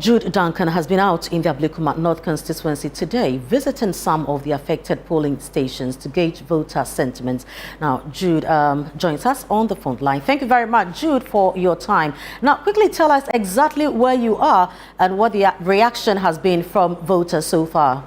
Jude Duncan has been out in the Ablekuma North constituency today, visiting some of the affected polling stations to gauge voter sentiments. Now, Jude joins us on the phone line. Thank you very much, Jude, for your time. Now, quickly tell us exactly where you are and what the reaction has been from voters so far.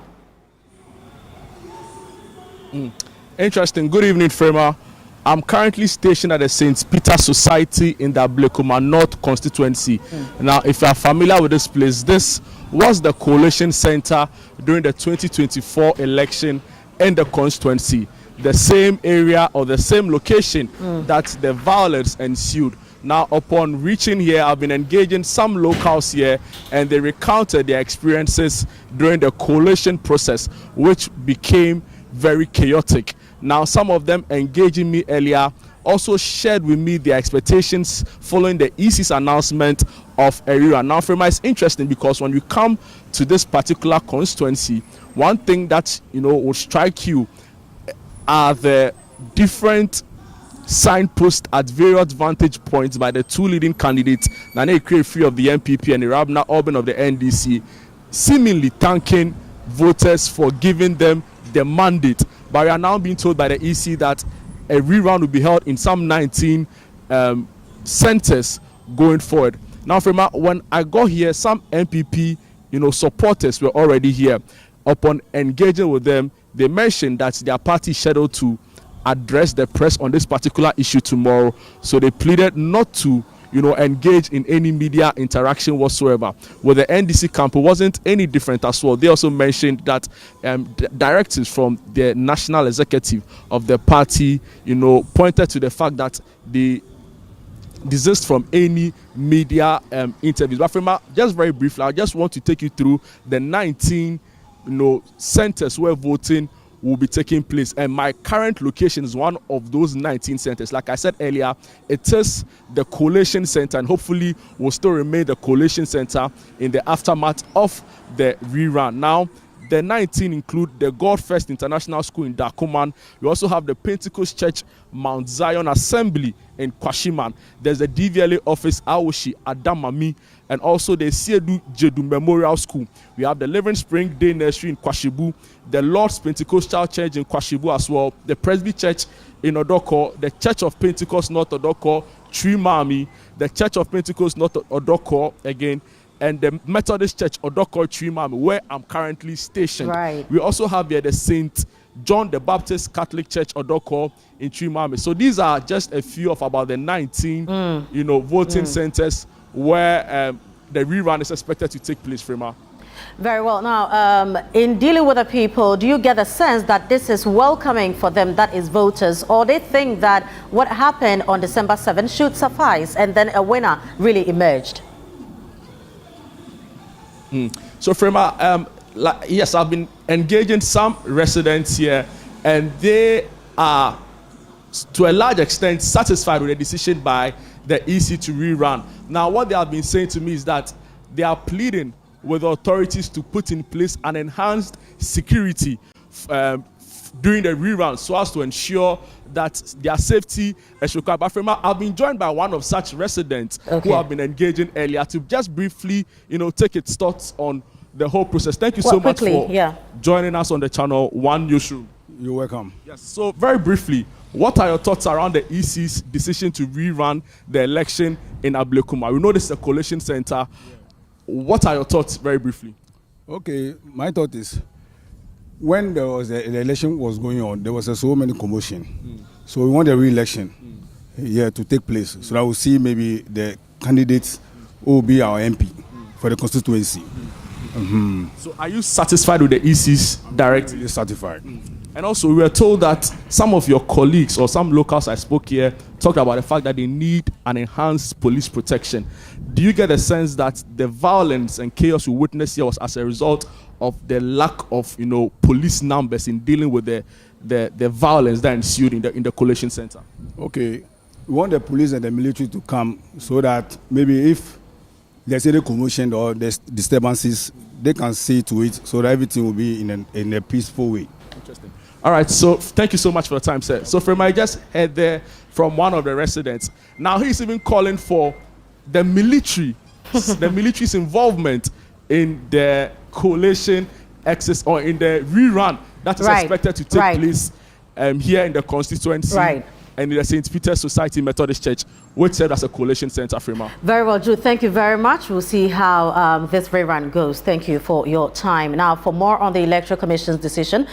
Interesting. Good evening, Frema. I'm currently stationed at the St. Peter Society in the Ablekuma North constituency. Now, if you are familiar with this place, this was the coalition center during the 2024 election in the constituency. The same area or the same location that the violence ensued. Now, upon reaching here, I've been engaging some locals here, and they recounted their experiences during the coalition process, which became very chaotic. Now, some of them engaging me earlier also shared with me their expectations following the EC's announcement of a rerun. Now, Frema, it's interesting because when you come to this particular constituency, one thing that will strike you are the different signposts at various vantage points by the two leading candidates, Nane Ekwe of the MPP and Irabna Orban of the NDC, seemingly thanking voters for giving them the mandate. But we are now being told by the EC that a rerun will be held in some 19 centers going forward. Now, Frema, when I got here, some MPP, supporters were already here. Upon engaging with them, they mentioned that their party is scheduled to address the press on this particular issue tomorrow. So they pleaded not to engage in any media interaction whatsoever. With the NDC camp, it wasn't any different as well. They also mentioned that directives from the national executive of the party, pointed to the fact that they desist from any media interviews. But Frema, just very briefly, I just want to take you through the 19, centers where voting will be taking place, and my current location is one of those 19 centers. Like I said earlier, it is the coalition center, and hopefully will still remain the coalition center in the aftermath of the rerun. Now, the 19 include the God First International School in Dakuman. We also have the Pentecost Church Mount Zion Assembly in Kwashiman. There's the DVLA office Aoshi Adamami, and also the Siedu Jedu Memorial School. We have the Living Spring Day Nursery in Kwashibu, the Lord's Pentecostal Church in Kwashibu as well, the Presby Church in Odoko, the Church of Pentecost North Odoko, Trimami, the Church of Pentecost North Odoko again, and the Methodist Church Odoko Trimami, where I'm currently stationed. Right. We also have here the St. John the Baptist Catholic Church Odoko in Trimami. So these are just a few of about the 19 voting centers where the rerun is expected to take place, Frema. Very well. Now, in dealing with the people, do you get a sense that this is welcoming for them, that is voters, or they think that what happened on December 7th should suffice and then a winner really emerged? So, Frema, yes, I've been engaging some residents here, and they are, to a large extent, satisfied with the decision by the EC to rerun. Now, what they have been saying to me is that they are pleading with authorities to put in place an enhanced security during the rerun so as to ensure that their safety is required. But Frema, I've been joined by one of such residents who have been engaging earlier to just briefly, take its thoughts on the whole process. Thank you so much for joining us on the ChannelOne newsroom. You're welcome. Yes. So very briefly, what are your thoughts around the EC's decision to rerun the election in Ablekuma? We know this is a coalition center. What are your thoughts, very briefly? Okay, my thought is, when there was the election was going on, there was so many commotion. So we want a re-election to take place, so that we'll see maybe the candidates who will be our MP for the constituency. So are you satisfied with the EC's directive? Really satisfied. And also, we were told that some of your colleagues or some locals I spoke here talked about the fact that they need an enhanced police protection. Do you get a sense that the violence and chaos we witnessed here was as a result of the lack of, police numbers in dealing with the violence that ensued in the coalition center? Okay, we want the police and the military to come so that maybe if there's any commotion or there's disturbances, they can see to it so that everything will be in a peaceful way. Interesting. All right, so thank you so much for the time, sir. So from I just heard there from one of the residents. Now he's even calling for the military the military's involvement in the coalition exercise or in the rerun that is expected to take place here in the constituency and in the St. Peter's Society Methodist Church, which served as a coalition center, Frema. Very well, Jude. Thank you very much. We'll see how this rerun goes. Thank you for your time. Now, for more on the Electoral Commission's decision